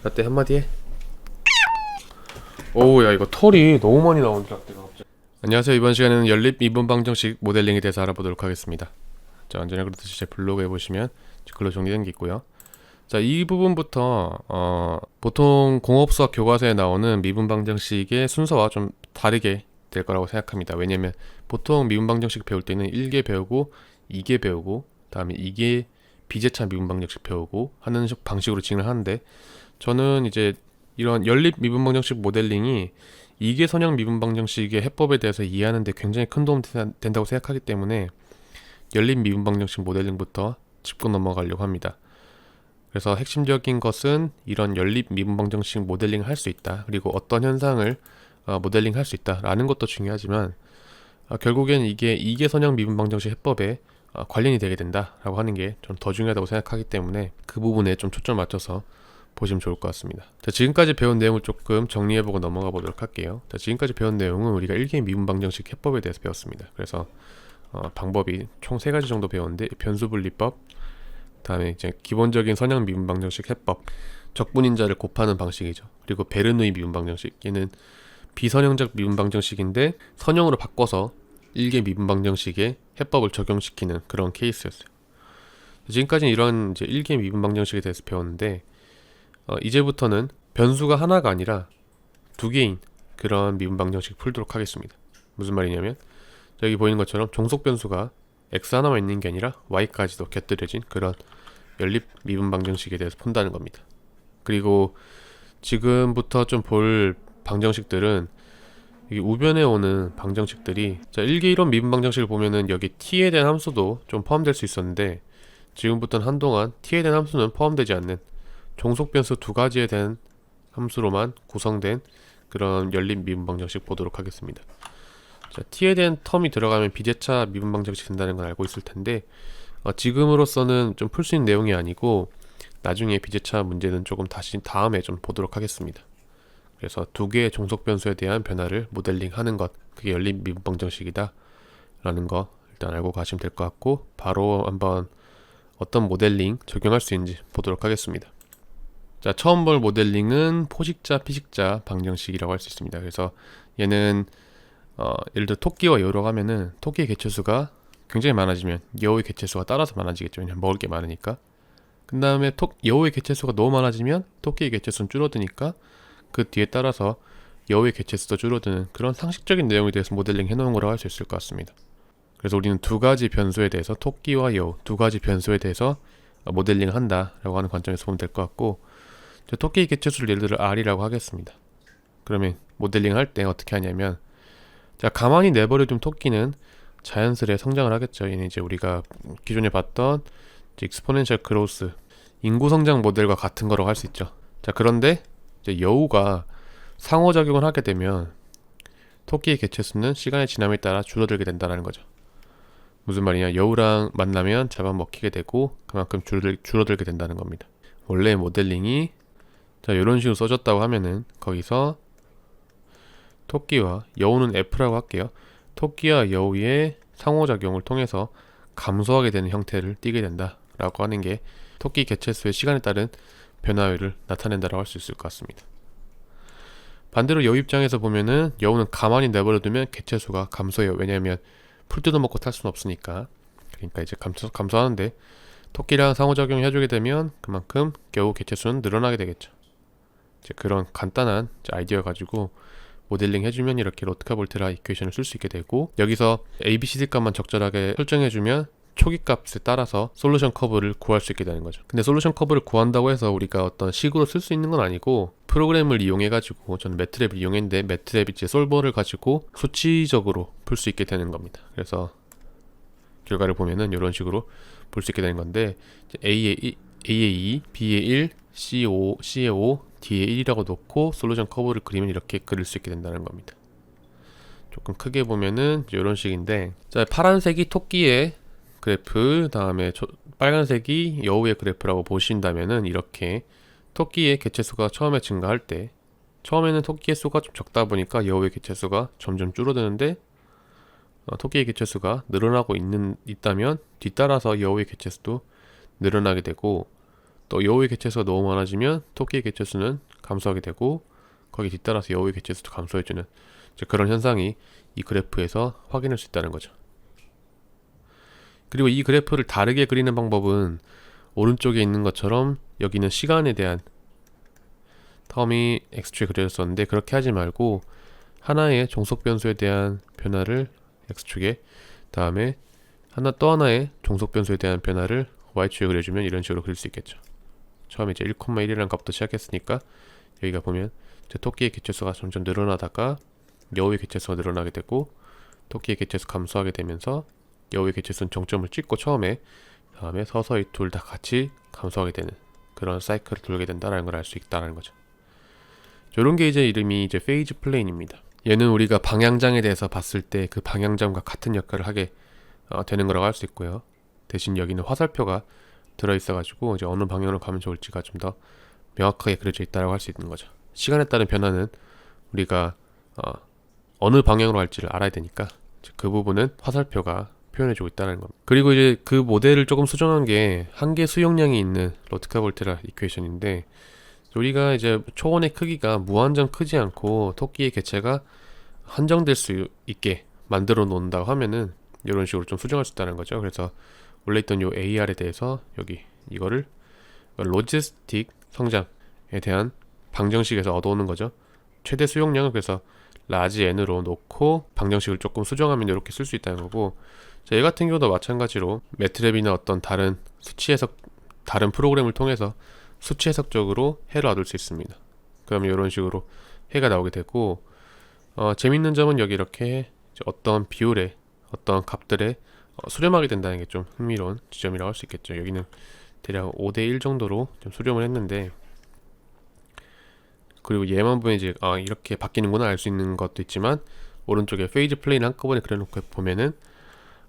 라떼 한마디 해. 오우, 야, 이거 털이 너무 많이 나온다, 라떼가 갑자기. 안녕하세요. 이번 시간에는 연립 미분 방정식 모델링에 대해서 알아보도록 하겠습니다. 자, 언제나 그렇듯이 제 블로그에 보시면 글로 정리된 게 있고요. 자, 이 부분부터 보통 공업수학 교과서에 나오는 미분 방정식의 순서와 좀 다르게 될 거라고 생각합니다. 왜냐면 보통 미분 방정식 배울 때는 1개 배우고 2개 배우고 다음에 2개 비제차 미분 방정식 배우고 하는 방식으로 진행을 하는데, 저는 이제 이런 연립 미분 방정식 모델링이 이계 선형 미분 방정식의 해법에 대해서 이해하는 데 굉장히 큰 도움 된다고 생각하기 때문에 연립 미분 방정식 모델링부터 짚고 넘어가려고 합니다. 그래서 핵심적인 것은 이런 연립 미분 방정식 모델링을 할 수 있다, 그리고 어떤 현상을 모델링 할 수 있다라는 것도 중요하지만 결국엔 이게 이계 선형 미분 방정식 해법에 관련이 되게 된다라고 하는 게 좀 더 중요하다고 생각하기 때문에 그 부분에 좀 초점 맞춰서 보시면 좋을 것 같습니다. 자, 지금까지 배운 내용을 조금 정리해보고 넘어가 보도록 할게요. 자, 지금까지 배운 내용은 우리가 1개 미분 방정식 해법에 대해서 배웠습니다. 그래서 방법이 총 3가지 정도 배웠는데, 변수분리법, 다음에 이제 기본적인 선형 미분 방정식 해법, 적분인자를 곱하는 방식이죠. 그리고 베르누이 미분 방정식, 얘는 비선형적 미분 방정식인데 선형으로 바꿔서 1개 미분 방정식의 해법을 적용시키는 그런 케이스였어요. 지금까지는 이런 이제 1개 미분 방정식에 대해서 배웠는데, 이제부터는 변수가 하나가 아니라 2개인 그런 미분 방정식 풀도록 하겠습니다. 무슨 말이냐면, 여기 보이는 것처럼 종속 변수가 x 하나만 있는 게 아니라 y까지도 곁들여진 그런 연립 미분 방정식에 대해서 푼다는 겁니다. 그리고 지금부터 좀 볼 방정식들은 이 우변에 오는 방정식들이, 자, 1개 이론 미분 방정식을 보면은 여기 t에 대한 함수도 좀 포함될 수 있었는데, 지금부터는 한동안 t에 대한 함수는 포함되지 않는 종속 변수 2가지에 대한 함수로만 구성된 그런 연립 미분 방정식 보도록 하겠습니다. 자, t에 대한 텀이 들어가면 비제차 미분 방정식 된다는 건 알고 있을 텐데, 지금으로서는 좀 풀 수 있는 내용이 아니고 나중에 비제차 문제는 조금 다시 다음에 좀 보도록 하겠습니다. 그래서 2개의 종속 변수에 대한 변화를 모델링하는 것, 그게 연립 미분 방정식이다 라는 거 일단 알고 가시면 될 것 같고, 바로 한번 어떤 모델링 적용할 수 있는지 보도록 하겠습니다. 자, 처음 볼 모델링은 포식자 피식자 방정식이라고 할 수 있습니다. 그래서 얘는 예를 들어 토끼와 여우라고 하면은 토끼의 개체수가 굉장히 많아지면 여우의 개체수가 따라서 많아지겠죠. 왜냐면 먹을 게 많으니까. 그 다음에 여우의 개체수가 너무 많아지면 토끼의 개체수는 줄어드니까 그 뒤에 따라서 여우의 개체수도 줄어드는 그런 상식적인 내용에 대해서 모델링 해놓은 거라고 할 수 있을 것 같습니다. 그래서 우리는 2가지 변수에 대해서, 토끼와 여우 2가지 변수에 대해서 모델링을 한다라고 하는 관점에서 보면 될 것 같고, 토끼의 개체수를 예를 들어 r이라고 하겠습니다. 그러면 모델링 할 때 어떻게 하냐면, 자, 가만히 내버려둔 토끼는 자연스레 성장을 하겠죠. 얘는 이제 우리가 기존에 봤던 익스포넨셜 그로스, 인구 성장 모델과 같은 거라고 할 수 있죠. 자, 그런데 이제 여우가 상호작용을 하게 되면 토끼의 개체수는 시간의 지남에 따라 줄어들게 된다는 거죠. 무슨 말이냐, 여우랑 만나면 잡아먹히게 되고 그만큼 줄어들게 된다는 겁니다. 원래 모델링이 자, 이런 식으로 써졌다고 하면은 거기서 토끼와 여우는 F라고 할게요. 토끼와 여우의 상호작용을 통해서 감소하게 되는 형태를 띠게 된다 라고 하는 게 토끼 개체수의 시간에 따른 변화율을 나타낸다라고 할 수 있을 것 같습니다. 반대로 여우 입장에서 보면은 여우는 가만히 내버려두면 개체수가 감소해요. 왜냐하면 풀 뜯어먹고 탈 수는 없으니까. 그러니까 이제 감소하는데, 토끼랑 상호작용을 해주게 되면 그만큼 여우 개체수는 늘어나게 되겠죠. 이제 그런 간단한 아이디어 가지고 모델링 해주면 이렇게 로트카볼테라 이퀘이션을 쓸 수 있게 되고, 여기서 A, B, C, D 값만 적절하게 설정해주면 초기 값에 따라서 솔루션 커브를 구할 수 있게 되는 거죠. 근데 솔루션 커브를 구한다고 해서 우리가 어떤 식으로 쓸 수 있는 건 아니고, 프로그램을 이용해가지고, 저는 매트랩을 이용했는데 매트랩 이제 솔버를 가지고 수치적으로 풀 수 있게 되는 겁니다. 그래서 결과를 보면은 이런 식으로 볼 수 있게 되는 건데, A에 2, B에 1, C에 5, D에 1이라고 놓고 솔루션 커브를 그리면 이렇게 그릴 수 있게 된다는 겁니다. 조금 크게 보면은 이런 식인데, 자, 파란색이 토끼의 그래프, 다음에 빨간색이 여우의 그래프라고 보신다면은, 이렇게 토끼의 개체수가 처음에 증가할 때, 처음에는 토끼의 수가 좀 적다 보니까 여우의 개체수가 점점 줄어드는데, 토끼의 개체수가 늘어나고 있다면 뒤따라서 여우의 개체수도 늘어나게 되고, 또 여우의 개체수가 너무 많아지면 토끼의 개체수는 감소하게 되고 거기 뒤따라서 여우의 개체수도 감소해주는 그런 현상이 이 그래프에서 확인할 수 있다는 거죠. 그리고 이 그래프를 다르게 그리는 방법은 오른쪽에 있는 것처럼 여기는 시간에 대한 텀이 x축에 그려졌었는데 그렇게 하지 말고 하나의 종속 변수에 대한 변화를 x축에, 다음에 또 하나의 종속 변수에 대한 변화를 y축에 그려주면 이런 식으로 그릴 수 있겠죠. 처음에 이제 1,1이라는 값부터 시작했으니까 여기가 보면 이제 토끼의 개체수가 점점 늘어나다가 여우의 개체수가 늘어나게 되고 토끼의 개체수 감소하게 되면서 여우의 개체수는 정점을 찍고 처음에, 다음에 서서히 둘 다 같이 감소하게 되는 그런 사이클을 돌게 된다는 걸 알 수 있다는 거죠. 이런 게 이제 이름이 이제 페이즈 플레인입니다. 얘는 우리가 방향장에 대해서 봤을 때 그 방향장과 같은 역할을 하게 되는 거라고 할 수 있고요. 대신 여기는 화살표가 들어있어가지고 이제 어느 방향으로 가면 좋을지가 좀 더 명확하게 그려져 있다고 할 수 있는 거죠. 시간에 따른 변화는 우리가 어느 방향으로 할지를 알아야 되니까 그 부분은 화살표가 표현해주고 있다는 겁니다. 그리고 이제 그 모델을 조금 수정한 게 한계 수용량이 있는 로트카볼테라 이퀘이션인데, 우리가 이제 초원의 크기가 무한정 크지 않고 토끼의 개체가 한정될 수 있게 만들어 놓는다고 하면은 이런 식으로 좀 수정할 수 있다는 거죠. 그래서 원래 있던 요 AR에 대해서 여기 이거를 로지스틱 성장에 대한 방정식에서 얻어오는 거죠. 최대 수용량을 그래서 라지 n으로 놓고 방정식을 조금 수정하면 이렇게 쓸 수 있다는 거고, 자, 얘 같은 경우도 마찬가지로 매트랩이나 어떤 다른 수치 해석, 다른 프로그램을 통해서 수치 해석적으로 해를 얻을 수 있습니다. 그러면 이런 식으로 해가 나오게 되고, 재밌는 점은 여기 이렇게 어떤 비율의 어떤 값들에 수렴하게 된다는 게 좀 흥미로운 지점이라고 할 수 있겠죠. 여기는 대략 5대1 정도로 좀 수렴을 했는데, 그리고 얘만 보면 이제 이렇게 바뀌는구나 알 수 있는 것도 있지만, 오른쪽에 페이즈 플레인 한꺼번에 그려놓고 보면은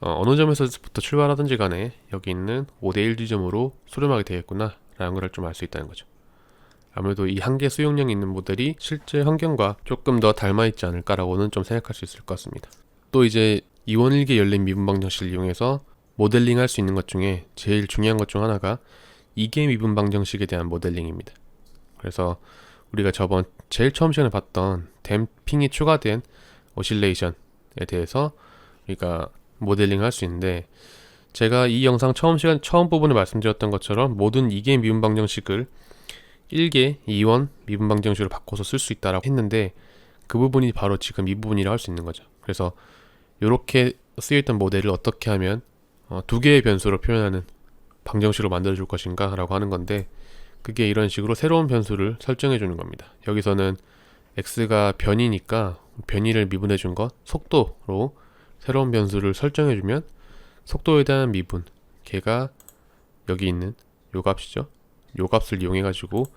어느 점에서부터 출발하든지 간에 여기 있는 5대1 지점으로 수렴하게 되겠구나 라는 걸 좀 알 수 있다는 거죠. 아무래도 이 한계 수용량이 있는 모델이 실제 환경과 조금 더 닮아있지 않을까라고는 좀 생각할 수 있을 것 같습니다. 또 이제 이원일계 열린 미분 방정식을 이용해서 모델링 할 수 있는 것 중에 제일 중요한 것 중 하나가 이계 미분 방정식에 대한 모델링입니다. 그래서 우리가 저번 제일 처음 시간에 봤던 댐핑이 추가된 오실레이션에 대해서 우리가 모델링을 할 수 있는데, 제가 이 영상 처음 부분에 말씀드렸던 것처럼 모든 2개 미분 방정식을 1개 이원 미분 방정식으로 바꿔서 쓸 수 있다라고 했는데, 그 부분이 바로 지금 이 부분이라고 할 수 있는 거죠. 그래서 이렇게 쓰여있던 모델을 어떻게 하면 2개의 변수로 표현하는 방정식으로 만들어 줄 것인가 라고 하는 건데, 그게 이런 식으로 새로운 변수를 설정해 주는 겁니다. 여기서는 x가 변이니까 변이를 미분해 준 것 속도로 새로운 변수를 설정해 주면 속도에 대한 미분, 걔가 여기 있는 요 값이죠. 요 값을 이용해 가지고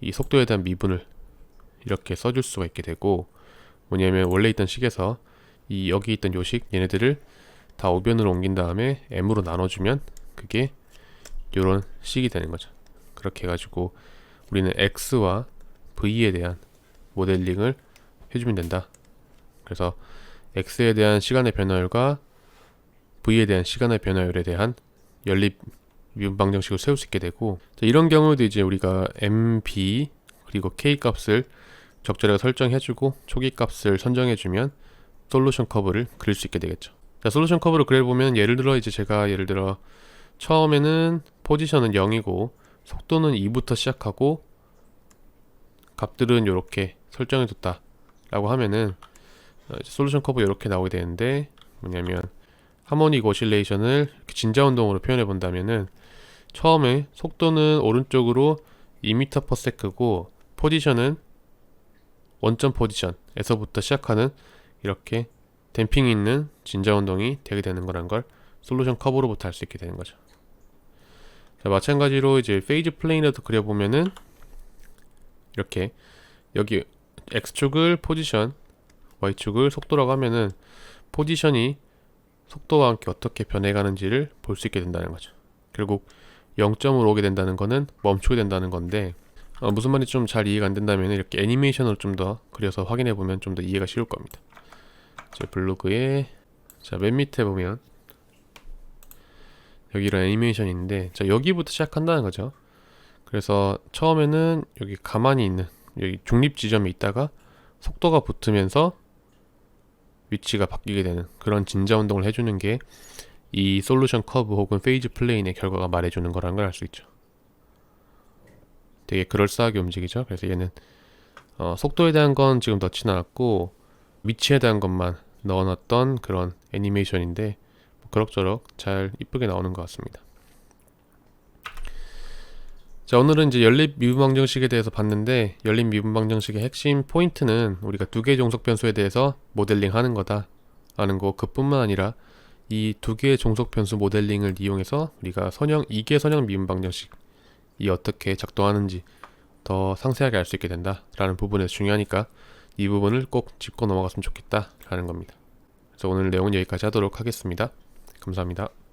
이 속도에 대한 미분을 이렇게 써줄 수가 있게 되고, 뭐냐면 원래 있던 식에서 이 여기 있던 요 식 얘네들을 다 오변으로 옮긴 다음에 m으로 나눠주면 그게 요런 식이 되는 거죠. 그렇게 해가지고 우리는 x와 v에 대한 모델링을 해주면 된다. 그래서 x에 대한 시간의 변화율과 v에 대한 시간의 변화율에 대한 연립 미분 방정식을 세울 수 있게 되고, 이런 경우도 이제 우리가 mb 그리고 k 값을 적절하게 설정해주고 초기 값을 선정해주면 솔루션 커브를 그릴 수 있게 되겠죠. 자, 솔루션 커브를 그려보면 예를 들어 처음에는 포지션은 0이고 속도는 2부터 시작하고 값들은 이렇게 설정해뒀다 라고 하면은 솔루션 커브 이렇게 나오게 되는데, 뭐냐면 하모닉 오실레이션을 진자 운동으로 표현해 본다면은 처음에 속도는 오른쪽으로 2m/s고 포지션은 원점 포지션에서부터 시작하는 이렇게 댐핑이 있는 진자 운동이 되게 되는 거란 걸 솔루션 커브로부터 알 수 있게 되는 거죠. 자, 마찬가지로 이제 페이즈 플레인에도 그려보면은 이렇게 여기 x축을 포지션, y축을 속도라고 하면은 포지션이 속도와 함께 어떻게 변해가는지를 볼 수 있게 된다는 거죠. 결국 0점으로 오게 된다는 거는 멈추게 된다는 건데, 무슨 말인지 좀 잘 이해가 안 된다면 이렇게 애니메이션으로 좀 더 그려서 확인해 보면 좀 더 이해가 쉬울 겁니다. 제 블로그에 맨 밑에 보면 여기 이런 애니메이션이 있는데, 여기부터 시작한다는 거죠. 그래서 처음에는 여기 가만히 있는 여기 중립 지점에 있다가 속도가 붙으면서 위치가 바뀌게 되는 그런 진자 운동을 해주는 게 이 솔루션 커브 혹은 페이즈 플레인의 결과가 말해주는 거라는 걸 알 수 있죠. 되게 그럴싸하게 움직이죠. 그래서 얘는 속도에 대한 건 지금 넣진 않았고 위치에 대한 것만 넣어놨던 그런 애니메이션인데 그럭저럭 잘 이쁘게 나오는 것 같습니다. 자, 오늘은 이제 연립 미분 방정식에 대해서 봤는데, 연립 미분 방정식의 핵심 포인트는 우리가 두 개의 종속 변수에 대해서 모델링 하는 거다 라는 거, 그뿐만 아니라 이 두 개의 종속 변수 모델링을 이용해서 우리가 이계 선형 미분 방정식이 어떻게 작동하는지 더 상세하게 알 수 있게 된다 라는 부분에서 중요하니까 이 부분을 꼭 짚고 넘어갔으면 좋겠다 라는 겁니다. 그래서 오늘 내용은 여기까지 하도록 하겠습니다. 감사합니다.